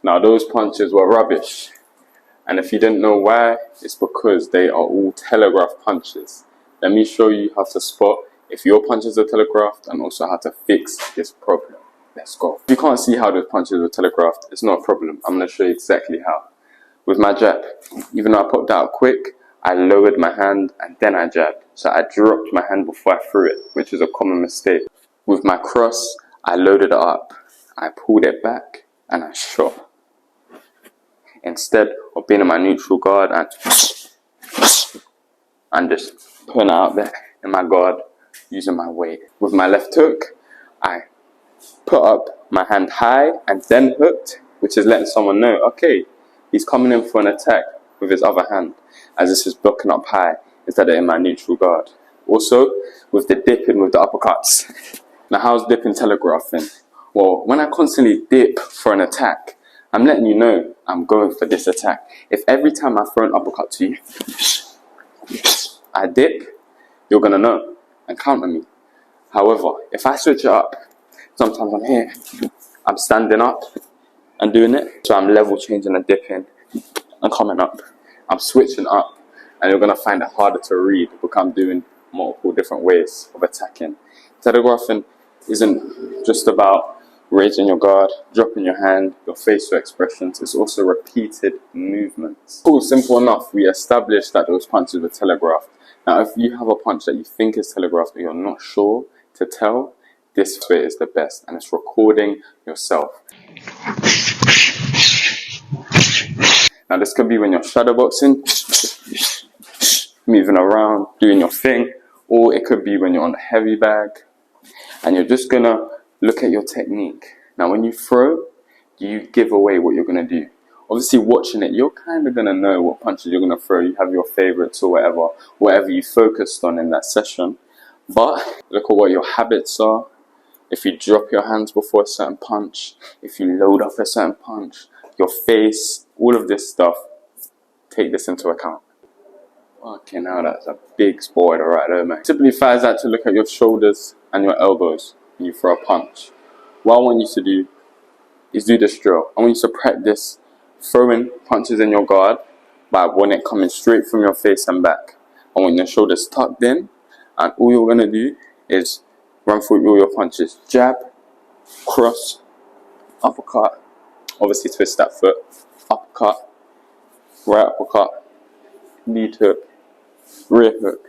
Now those punches were rubbish. And if you didn't know why, it's because they are all telegraph punches. Let me show you how to spot if your punches are telegraphed and also how to fix this problem. Let's go. If you can't see how those punches were telegraphed, it's not a problem. I'm going to show you exactly how. With my jab, even though I popped out quick, I lowered my hand and then I jabbed. So I dropped my hand before I threw it, which is a common mistake. With my cross, I loaded it up. I pulled it back and I shot. Instead of being in my neutral guard and just putting it out there in my guard using my weight. With my left hook, I put up my hand high and then hooked, which is letting someone know, okay, he's coming in for an attack with his other hand, as this is blocking up high instead of in my neutral guard. Also, with the dipping with the uppercuts. Now, how's dipping telegraphing? Well, when I constantly dip for an attack, I'm letting you know I'm going for this attack. If every time I throw an uppercut to you, I dip, you're going to know and counter me. However, if I switch it up, sometimes I'm here, I'm standing up and doing it. So I'm level changing and dipping and coming up. I'm switching up and you're going to find it harder to read because I'm doing multiple different ways of attacking. Telegraphing isn't just about raising your guard, dropping your hand, your facial expressions. It's also repeated movements. Cool, simple enough. We established that those punches were telegraphed. Now, if you have a punch that you think is telegraphed but you're not sure to tell, this way is the best, and it's recording yourself. Now, this could be when you're shadowboxing, moving around, doing your thing, or it could be when you're on a heavy bag, and you're just gonna look at your technique. Now, when you throw, you give away what you're gonna do. Obviously, watching it, you're kind of gonna know what punches you're gonna throw. You have your favorites or whatever you focused on in that session. But look at what your habits are. If you drop your hands before a certain punch, if you load up a certain punch, your face, all of this stuff, take this into account. Okay, now that's a big spoiler right there, man. Typically, fires like to look at your shoulders and your elbows when you throw a punch. What I want you to do is do this drill. I want you to practice throwing punches in your guard, but when it coming straight from your face and back. I want your shoulders tucked in, and all you're going to do is run through all your punches. Jab, cross, uppercut, obviously twist that foot, uppercut, right uppercut, lead hook, rear hook,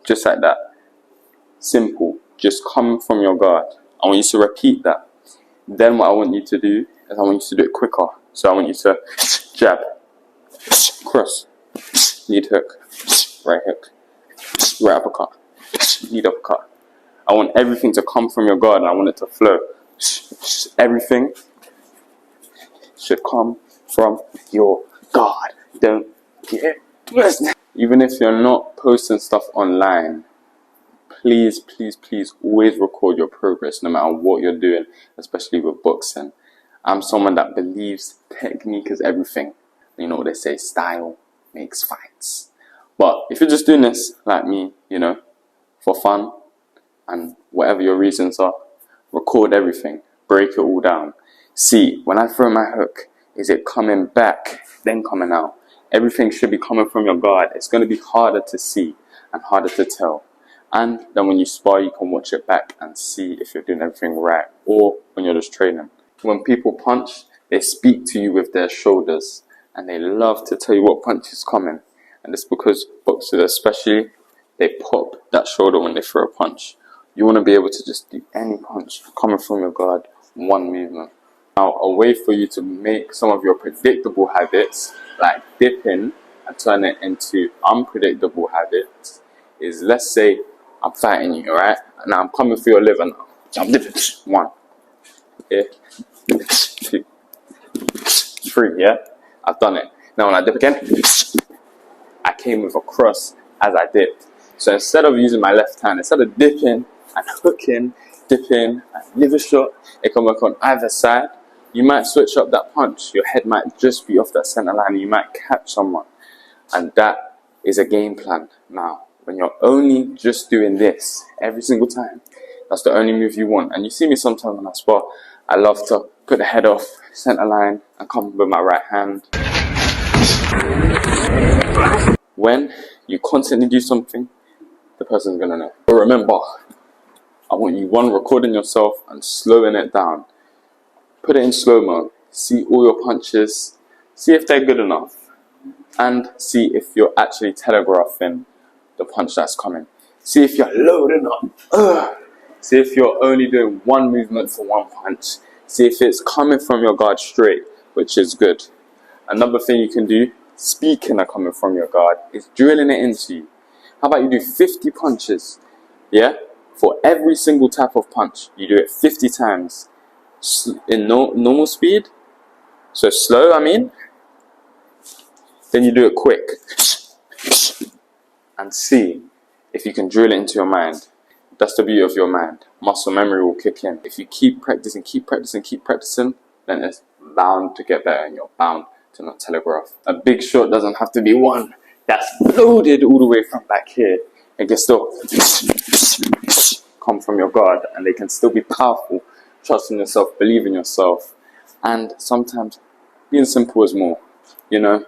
just like that. Simple, just come from your guard. I want you to repeat that. Then what I want you to do is I want you to do it quicker. So I want you to jab, cross, lead hook, right hook, right uppercut, lead uppercut. I want everything to come from your guard and I want it to flow. Everything should come from your guard. Don't get it. Even if you're not posting stuff online, please, please, please always record your progress no matter what you're doing, especially with boxing. I'm someone that believes technique is everything. You know what they say, style makes fights. But if you're just doing this like me, you know, for fun and whatever your reasons are, record everything, break it all down. See, when I throw my hook, is it coming back, then coming out? Everything should be coming from your guard. It's going to be harder to see and harder to tell. And then when you spar, you can watch it back and see if you're doing everything right, or when you're just training. When people punch, they speak to you with their shoulders and they love to tell you what punch is coming. And it's because boxers especially, they pop that shoulder when they throw a punch. You want to be able to just do any punch coming from your guard, one movement. Now, a way for you to make some of your predictable habits, like dipping, and turn it into unpredictable habits, is, let's say I'm fighting you, alright? Now I'm coming for your liver now. I'm dipping. 1, yeah, 2, 3, yeah? I've done it. Now when I dip again, I came with a cross as I dipped. So instead of using my left hand, instead of dipping and hooking, dipping and liver shot, it can work on either side. You might switch up that punch. Your head might just be off that center line. You might catch someone. And that is a game plan. Now, when you're only just doing this every single time, that's the only move you want. And you see me sometimes when I spar, I love to put the head off, center line, and come with my right hand. When you constantly do something, the person's gonna know. But remember, I want you recording yourself and slowing it down. Put it in slow-mo. See all your punches. See if they're good enough. And see if you're actually telegraphing the punch that's coming. See if you're loading up. See if you're only doing one movement for one punch. See if it's coming from your guard straight, which is good. Another thing you can do, speaking of coming from your guard, is drilling it into you. How about you do 50 punches? Yeah? For every single type of punch, you do it 50 times. In normal speed. So slow, then you do it quick. And see if you can drill it into your mind. That's the beauty of your mind. Muscle memory will kick in. If you keep practicing, then it's bound to get better and you're bound to not telegraph. A big shot doesn't have to be one that's loaded all the way from back here. It can still come from your guard and they can still be powerful. Trust in yourself, believe in yourself. And sometimes being simple is more, you know.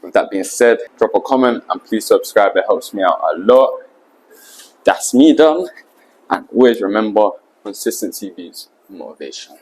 With that being said, drop a comment and please subscribe. It helps me out a lot. That's me done. And always remember, consistency beats motivation.